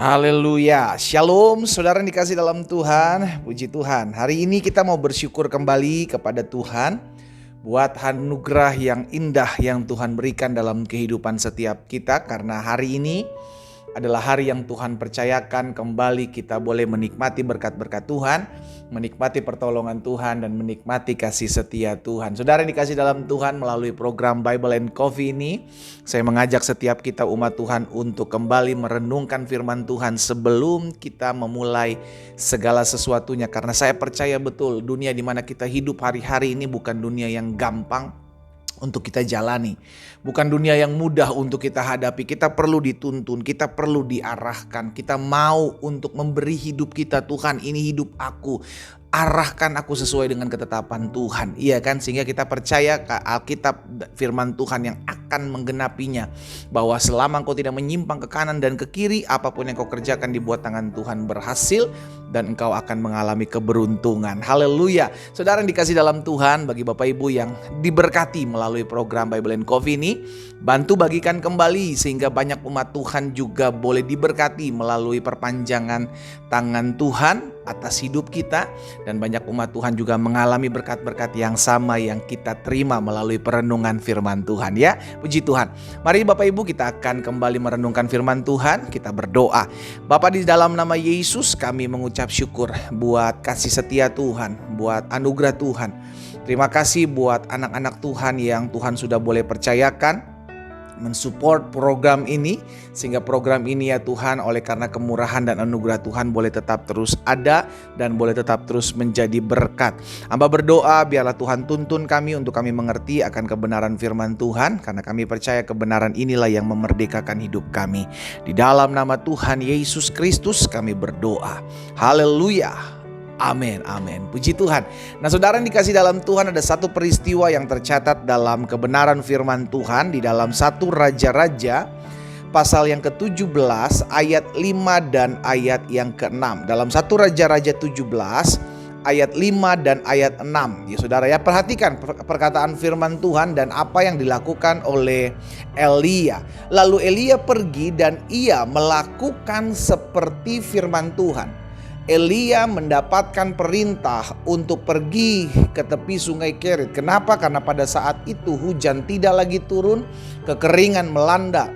Haleluya, Shalom saudara yang dikasih dalam Tuhan, puji Tuhan. Hari ini kita mau bersyukur kembali kepada Tuhan buat anugerah yang indah yang Tuhan berikan dalam kehidupan setiap kita. Karena hari ini adalah hari yang Tuhan percayakan kembali kita boleh menikmati berkat-berkat Tuhan, menikmati pertolongan Tuhan, dan menikmati kasih setia Tuhan. Saudara yang dikasih dalam Tuhan, melalui program Bible and Coffee ini, saya mengajak setiap kita umat Tuhan untuk kembali merenungkan firman Tuhan sebelum kita memulai segala sesuatunya. Karena saya percaya betul dunia di mana kita hidup hari-hari ini bukan dunia yang gampang untuk kita jalani. Bukan dunia yang mudah untuk kita hadapi. Kita perlu dituntun, kita perlu diarahkan. Kita mau untuk memberi hidup kita, Tuhan ini hidup aku. Arahkan aku sesuai dengan ketetapan Tuhan. Iya kan? Sehingga kita percaya Alkitab firman Tuhan yang akan menggenapinya. Bahwa selama engkau tidak menyimpang ke kanan dan ke kiri, apapun yang kau kerjakan dibuat tangan Tuhan berhasil. Dan engkau akan mengalami keberuntungan. Haleluya. Saudara yang dikasih dalam Tuhan, bagi Bapak Ibu yang diberkati melalui program Bible and Coffee ini, bantu bagikan kembali sehingga banyak umat Tuhan juga boleh diberkati melalui perpanjangan tangan Tuhan atas hidup kita. Dan banyak umat Tuhan juga mengalami berkat-berkat yang sama yang kita terima melalui perenungan firman Tuhan ya. Puji Tuhan. Mari Bapak Ibu kita akan kembali merenungkan firman Tuhan. Kita berdoa. Bapa, di dalam nama Yesus kami mengucap syukur buat kasih setia Tuhan, buat anugerah Tuhan. Terima kasih buat anak-anak Tuhan yang Tuhan sudah boleh percayakan mensupport program ini, sehingga program ini ya Tuhan oleh karena kemurahan dan anugerah Tuhan boleh tetap terus ada dan boleh tetap terus menjadi berkat. Hamba berdoa biarlah Tuhan tuntun kami untuk kami mengerti akan kebenaran firman Tuhan, karena kami percaya kebenaran inilah yang memerdekakan hidup kami. Di dalam nama Tuhan Yesus Kristus kami berdoa. Haleluya. Amin, amin. Puji Tuhan. Nah saudara yang dikasih dalam Tuhan, ada satu peristiwa yang tercatat dalam kebenaran firman Tuhan di dalam 1 Raja-Raja pasal yang ke-17 ayat 5 dan ayat yang ke-6. Dalam 1 Raja-Raja 17 ayat 5 dan ayat 6. Ya saudara ya, perhatikan perkataan firman Tuhan dan apa yang dilakukan oleh Elia. Lalu Elia pergi dan ia melakukan seperti firman Tuhan. Elia mendapatkan perintah untuk pergi ke tepi sungai Kerit. Kenapa? Karena pada saat itu hujan tidak lagi turun, kekeringan melanda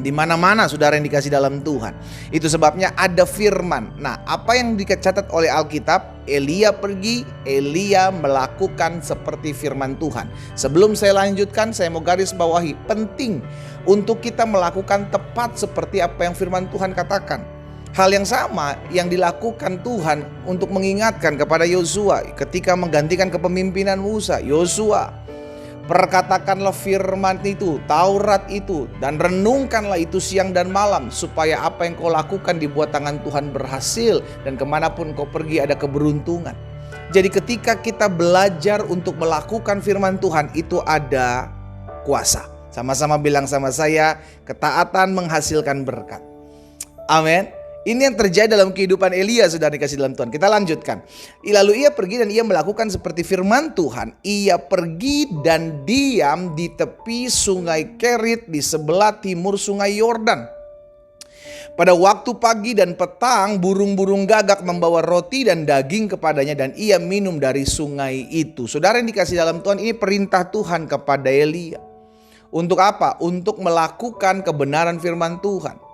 di mana-mana saudara yang dikasih dalam Tuhan. Itu sebabnya ada firman. Nah, apa yang dicatat oleh Alkitab? Elia pergi, Elia melakukan seperti firman Tuhan. Sebelum saya lanjutkan, saya mau garis bawahi, penting untuk kita melakukan tepat seperti apa yang firman Tuhan katakan. Hal yang sama yang dilakukan Tuhan untuk mengingatkan kepada Yosua ketika menggantikan kepemimpinan Musa. Yosua, perkatakanlah firman itu, Taurat itu, dan renungkanlah itu siang dan malam, supaya apa yang kau lakukan dibuat tangan Tuhan berhasil, dan kemanapun kau pergi ada keberuntungan. Jadi ketika kita belajar untuk melakukan firman Tuhan, itu ada kuasa. Sama-sama bilang sama saya, ketaatan menghasilkan berkat. Amin. Ini yang terjadi dalam kehidupan Elia, saudara dikasih dalam Tuhan. Kita lanjutkan. Lalu ia pergi dan ia melakukan seperti firman Tuhan. Ia pergi dan diam di tepi sungai Kerit di sebelah timur sungai Yordan. Pada waktu pagi dan petang, burung-burung gagak membawa roti dan daging kepadanya, dan ia minum dari sungai itu. Saudara yang dikasih dalam Tuhan, ini perintah Tuhan kepada Elia. Untuk apa? Untuk melakukan kebenaran firman Tuhan.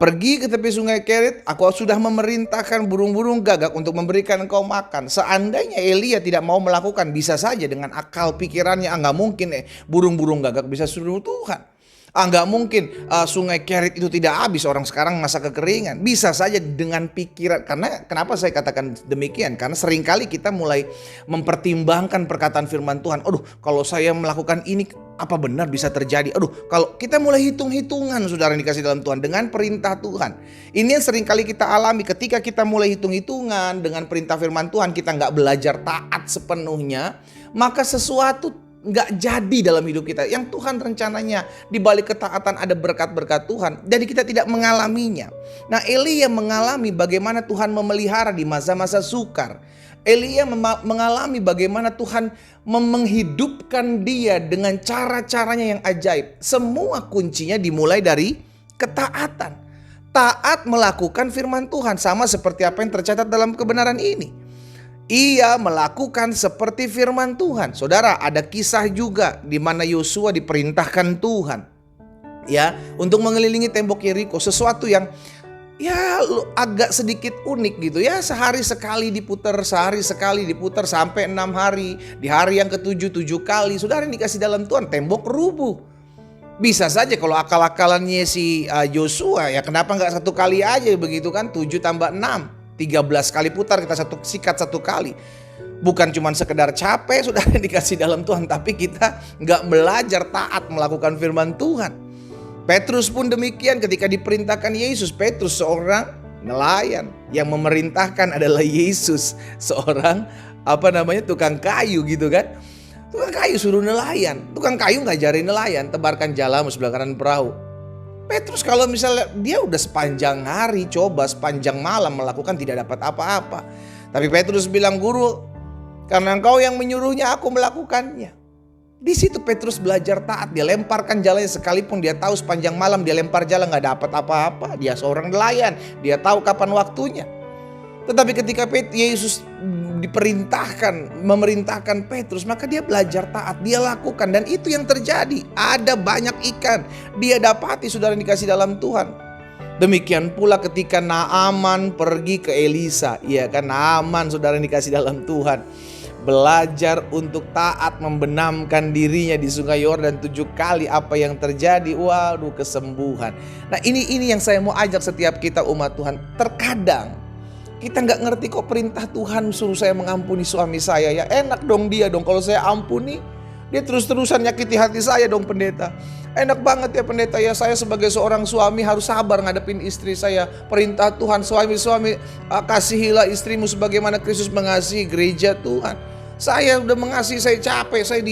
Pergi ke tepi sungai Kerit, aku sudah memerintahkan burung-burung gagak untuk memberikan engkau makan. Seandainya Elia tidak mau melakukan, bisa saja dengan akal pikirannya, nggak mungkin burung-burung gagak bisa suruh Tuhan. Nggak mungkin sungai Kerit itu tidak habis, orang sekarang masa kekeringan. Bisa saja dengan pikiran. Karena kenapa saya katakan demikian? Karena seringkali kita mulai mempertimbangkan perkataan firman Tuhan. Aduh, kalau saya melakukan ini, apa benar bisa terjadi? Aduh, kalau kita mulai hitung-hitungan, saudara yang dikasih dalam Tuhan, dengan perintah Tuhan. Ini yang seringkali kita alami ketika kita mulai hitung-hitungan dengan perintah firman Tuhan, kita nggak belajar taat sepenuhnya, maka sesuatu nggak jadi dalam hidup kita. Yang Tuhan rencananya di balik ketaatan ada berkat-berkat Tuhan, jadi kita tidak mengalaminya. Nah, Elia mengalami bagaimana Tuhan memelihara di masa-masa sukar. Elia mengalami bagaimana Tuhan menghidupkan dia dengan cara-caranya yang ajaib. Semua kuncinya dimulai dari ketaatan. taat melakukan firman Tuhan, sama seperti apa yang tercatat dalam kebenaran ini. Ia melakukan seperti firman Tuhan. Saudara, ada kisah juga di mana Yosua diperintahkan Tuhan ya untuk mengelilingi tembok Yeriko, sesuatu yang ya agak sedikit unik gitu ya. Sehari sekali diputar sampai 6 hari. Di hari yang ke-7 kali. Saudara, yang dikasih dalam Tuhan, tembok rubuh. Bisa saja kalau akal-akalannya si Yosua, ya kenapa nggak 1 kali aja begitu kan? 7 tambah 6, 13 kali putar, kita sikat 1 kali. Bukan cuma sekedar capek sudah dikasih dalam Tuhan, tapi kita nggak belajar taat melakukan firman Tuhan. Petrus pun demikian, ketika diperintahkan Yesus. Petrus seorang nelayan, yang memerintahkan adalah Yesus, seorang tukang kayu gitu kan. Tukang kayu suruh nelayan, tukang kayu ngajarin nelayan, tebarkan jalamu sebelah kanan perahu. Petrus kalau misalnya dia udah sepanjang hari coba, sepanjang malam melakukan, tidak dapat apa-apa. Tapi Petrus bilang, guru, karena engkau yang menyuruhnya aku melakukannya. Di situ Petrus belajar taat, dia lemparkan jalannya sekalipun dia tahu sepanjang malam dia lempar jalan gak dapat apa-apa. Dia seorang nelayan, dia tahu kapan waktunya. Tetapi ketika Yesus memerintahkan Petrus, maka dia belajar taat, dia lakukan, dan itu yang terjadi. Ada banyak ikan dia dapati, saudara dikasih dalam Tuhan. Demikian pula ketika Naaman pergi ke Elisa, iya kan, Naaman saudara dikasih dalam Tuhan, belajar untuk taat, membenamkan dirinya di Sungai Yordan 7 kali. Apa yang terjadi? Waduh, kesembuhan. Nah ini yang saya mau ajak setiap kita umat Tuhan. Terkadang kita nggak ngerti kok perintah Tuhan suruh saya mengampuni suami saya. Ya enak dong dia dong, kalau saya ampuni dia terus-terusan nyakiti hati saya dong pendeta. Enak banget ya pendeta, ya saya sebagai seorang suami harus sabar ngadepin istri saya. Perintah Tuhan, suami-suami kasihilah istrimu sebagaimana Kristus mengasihi gereja Tuhan. Saya udah mengasihi, saya capek, saya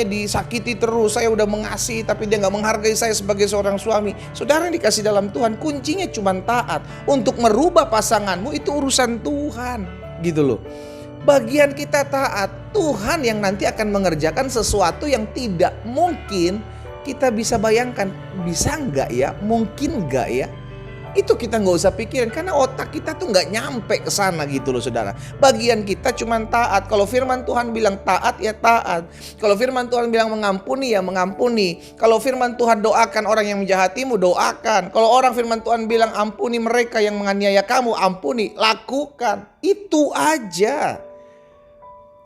disakiti terus. Saya udah mengasihi tapi dia gak menghargai saya sebagai seorang suami. Saudara yang dikasih dalam Tuhan, kuncinya cuma taat. Untuk merubah pasanganmu itu urusan Tuhan, gitu loh. Bagian kita taat, Tuhan yang nanti akan mengerjakan sesuatu yang tidak mungkin kita bisa bayangkan. Bisa nggak ya? Mungkin nggak ya? Itu kita nggak usah pikirin, karena otak kita tuh nggak nyampe ke sana gitu loh saudara. Bagian kita cuma taat. Kalau firman Tuhan bilang taat, ya taat. Kalau firman Tuhan bilang mengampuni, ya mengampuni. Kalau firman Tuhan doakan orang yang menjahatimu, doakan. Kalau orang firman Tuhan bilang ampuni mereka yang menganiaya kamu, ampuni, lakukan. Itu aja.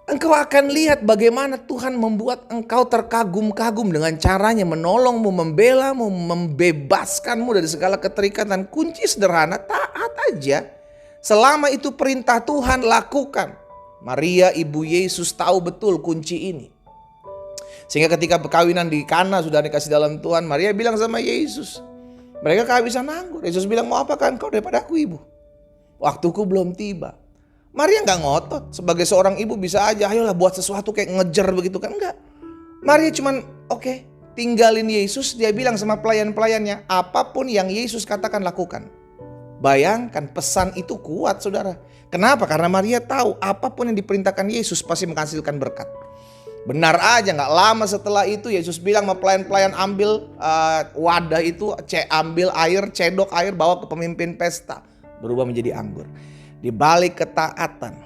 Engkau akan lihat bagaimana Tuhan membuat engkau terkagum-kagum dengan caranya menolongmu, membelamu, membebaskanmu dari segala keterikatan. Kunci sederhana, taat aja. Selama itu perintah Tuhan, lakukan. Maria ibu Yesus tahu betul kunci ini. Sehingga ketika perkawinan di Kana sudah dikasih dalam Tuhan, Maria bilang sama Yesus, mereka kehabisan anggur. Yesus bilang, mau apakah engkau daripada aku ibu? Waktuku belum tiba. Maria gak ngotot. Sebagai seorang ibu bisa aja, ayolah buat sesuatu kayak ngejar begitu kan, enggak. Maria cuman oke, tinggalin Yesus. Dia bilang sama pelayan-pelayannya, apapun yang Yesus katakan lakukan. Bayangkan, pesan itu kuat saudara. Kenapa? Karena Maria tahu apapun yang diperintahkan Yesus pasti menghasilkan berkat. Benar aja, gak lama setelah itu Yesus bilang sama pelayan-pelayan, ambil wadah itu, ambil air, cedok air, bawa ke pemimpin pesta. Berubah menjadi anggur. Di balik ketaatan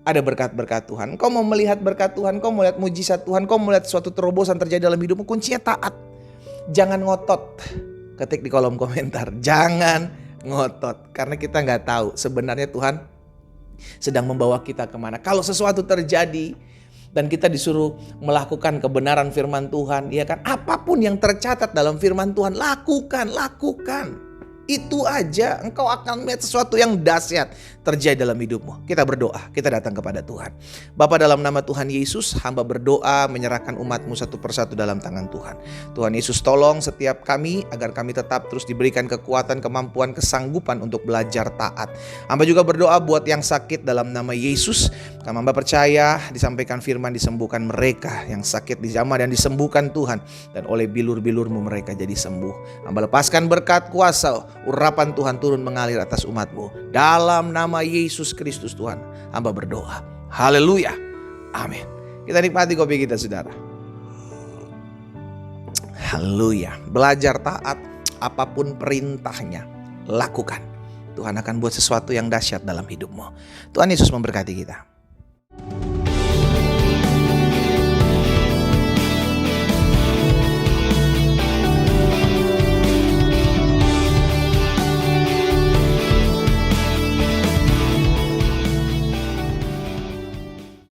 ada berkat-berkat Tuhan. Kau mau melihat berkat Tuhan, kau mau lihat mujizat Tuhan, kau mau lihat suatu terobosan terjadi dalam hidupmu, kuncinya taat. Jangan ngotot. Ketik di kolom komentar, jangan ngotot. Karena kita gak tahu sebenarnya Tuhan sedang membawa kita kemana. Kalau sesuatu terjadi dan kita disuruh melakukan kebenaran firman Tuhan, ya kan, apapun yang tercatat dalam firman Tuhan, lakukan. Itu aja, engkau akan melihat sesuatu yang dahsyat terjadi dalam hidupmu. Kita berdoa, kita datang kepada Tuhan. Bapa, dalam nama Tuhan Yesus, hamba berdoa menyerahkan umatmu satu persatu dalam tangan Tuhan. Tuhan Yesus, tolong setiap kami agar kami tetap terus diberikan kekuatan, kemampuan, kesanggupan untuk belajar taat. Hamba juga berdoa buat yang sakit dalam nama Yesus. Hamba percaya disampaikan firman, disembuhkan mereka yang sakit dijamah dan disembuhkan Tuhan. Dan oleh bilur-bilurmu mereka jadi sembuh. Hamba lepaskan berkat kuasa, urapan Tuhan turun mengalir atas umatmu. Dalam nama Yesus Kristus Tuhan, hamba berdoa. Haleluya. Amin. Kita nikmati kopi kita saudara. Haleluya. Belajar taat apapun perintahnya, lakukan. Tuhan akan buat sesuatu yang dahsyat dalam hidupmu. Tuhan Yesus memberkati kita.